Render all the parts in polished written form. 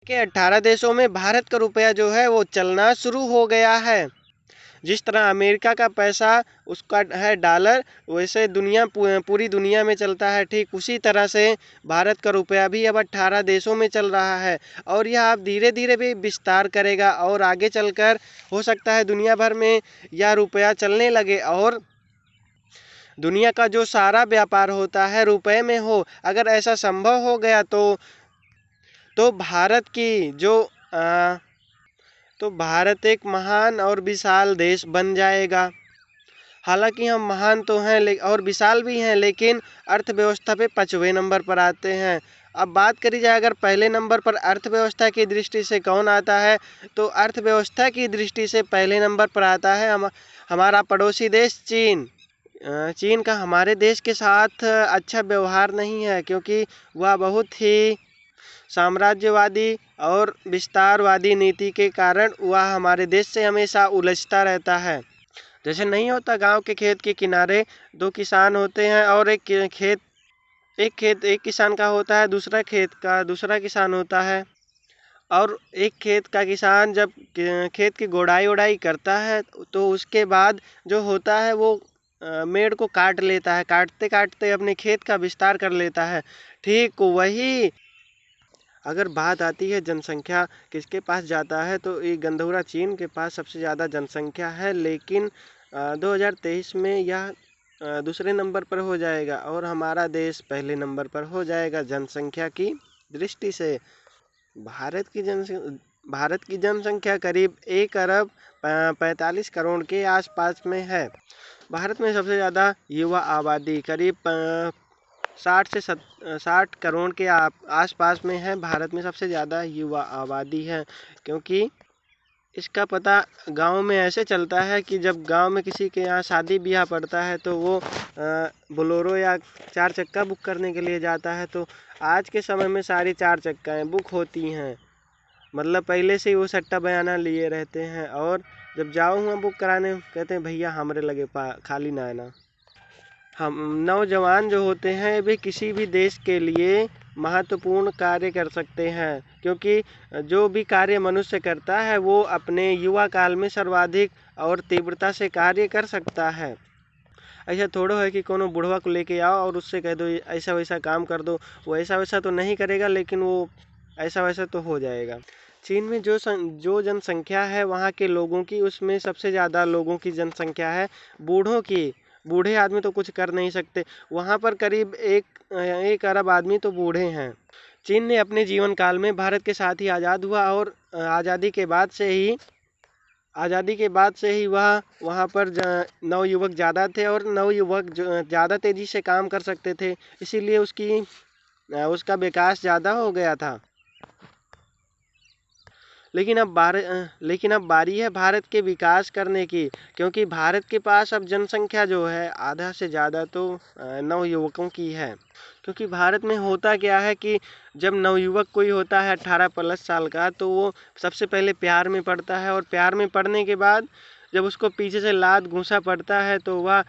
के 18 देशों में भारत का रुपया जो है वो चलना शुरू हो गया है। जिस तरह अमेरिका का पैसा उसका है डॉलर, वैसे पूरी दुनिया में चलता है। ठीक उसी तरह से भारत का रुपया भी अब 18 देशों में चल रहा है और यह अब धीरे धीरे भी विस्तार करेगा और आगे चलकर हो सकता है दुनिया भर में यह रुपया चलने लगे और दुनिया का जो सारा व्यापार होता है रुपए में हो। अगर ऐसा संभव हो गया तो भारत की जो तो भारत एक महान और विशाल देश बन जाएगा। हालांकि हम महान तो हैं और विशाल भी हैं, लेकिन अर्थव्यवस्था पे 5वें नंबर पर आते हैं। अब बात करी जाए अगर पहले नंबर पर अर्थव्यवस्था की दृष्टि से कौन आता है, तो अर्थव्यवस्था की दृष्टि से पहले नंबर पर आता है हमारा पड़ोसी देश चीन। चीन का हमारे देश के साथ अच्छा व्यवहार नहीं है, क्योंकि वह बहुत ही साम्राज्यवादी और विस्तारवादी नीति के कारण वह हमारे देश से हमेशा उलझता रहता है। जैसे नहीं होता गांव के खेत के किनारे दो किसान होते हैं और एक किसान का होता है, दूसरा खेत का दूसरा किसान होता है। और एक खेत का किसान जब खेत की गोड़ाई करता है तो उसके बाद जो होता है वो मेड़ को काट लेता है, काटते काटते अपने खेत का विस्तार कर लेता है। ठीक वही अगर बात आती है जनसंख्या किसके पास जाता है, तो ये गंधौरा चीन के पास सबसे ज़्यादा जनसंख्या है। लेकिन 2023 में यह दूसरे नंबर पर हो जाएगा और हमारा देश पहले नंबर पर हो जाएगा जनसंख्या की दृष्टि से। भारत की जनसंख्या करीब 1 अरब 45 करोड़ के आसपास में है। भारत में सबसे ज़्यादा युवा आबादी करीब 60 करोड़ के आसपास में है। भारत में सबसे ज़्यादा युवा आबादी है, क्योंकि इसका पता गांव में ऐसे चलता है कि जब गांव में किसी के यहाँ शादी ब्याह पड़ता है तो वो बोलेरो या 4 चक्का बुक करने के लिए जाता है। तो आज के समय में सारी 4 चक्काएँ बुक होती हैं, मतलब पहले से ही वो सट्टा बयाना लिए रहते हैं। और जब जाओ वहाँ बुक कराने कहते हैं भैया हमरे लगे खाली ना आना। हम नौजवान जो होते हैं वे किसी भी देश के लिए महत्वपूर्ण कार्य कर सकते हैं, क्योंकि जो भी कार्य मनुष्य करता है वो अपने युवा काल में सर्वाधिक और तीव्रता से कार्य कर सकता है। ऐसा थोड़ा है कि कोनो बुढ़वा को लेके आओ और उससे कह दो ऐसा वैसा काम कर दो, वो ऐसा वैसा तो नहीं करेगा, लेकिन वो ऐसा वैसा तो हो जाएगा। चीन में जो जनसंख्या है वहाँ के लोगों की, उसमें सबसे ज़्यादा लोगों की जनसंख्या है बूढ़ों की। बूढ़े आदमी तो कुछ कर नहीं सकते। वहाँ पर करीब 1 अरब आदमी तो बूढ़े हैं। चीन ने अपने जीवन काल में भारत के साथ ही आज़ाद हुआ और आज़ादी के बाद से ही वहाँ पर नवयुवक ज़्यादा थे और नवयुवक ज़्यादा तेज़ी से काम कर सकते थे, इसीलिए उसका विकास ज़्यादा हो गया था। लेकिन अब बारी है भारत के विकास करने की, क्योंकि भारत के पास अब जनसंख्या जो है आधा से ज़्यादा तो नवयुवकों की है। क्योंकि भारत में होता क्या है कि जब नवयुवक कोई होता है 18+ साल का, तो वो सबसे पहले प्यार में पड़ता है और प्यार में पड़ने के बाद जब उसको पीछे से लात घूंसा पड़ता है तो वह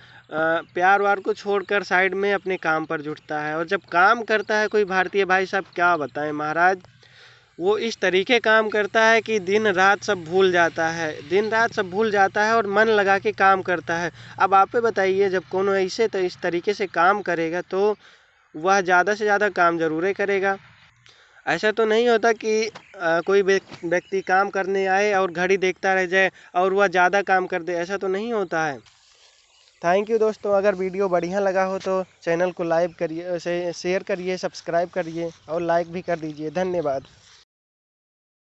प्यार वार को छोड़कर साइड में अपने काम पर जुटता है। और जब काम करता है कोई भारतीय भाई साहब, क्या बताएं महाराज, वो इस तरीके काम करता है कि दिन रात सब भूल जाता है और मन लगा के काम करता है। अब आप बताइए, जब कोनो ऐसे तो इस तरीके से काम करेगा तो वह ज़्यादा से ज़्यादा काम ज़रूर करेगा। ऐसा तो नहीं होता कि कोई व्यक्ति काम करने आए और घड़ी देखता रह जाए और वह ज़्यादा काम कर दे, ऐसा तो नहीं होता है। थैंक यू दोस्तों, अगर वीडियो बढ़िया लगा हो तो चैनल को लाइक करिए, शेयर करिए, सब्सक्राइब करिए और लाइक भी कर दीजिए। धन्यवाद।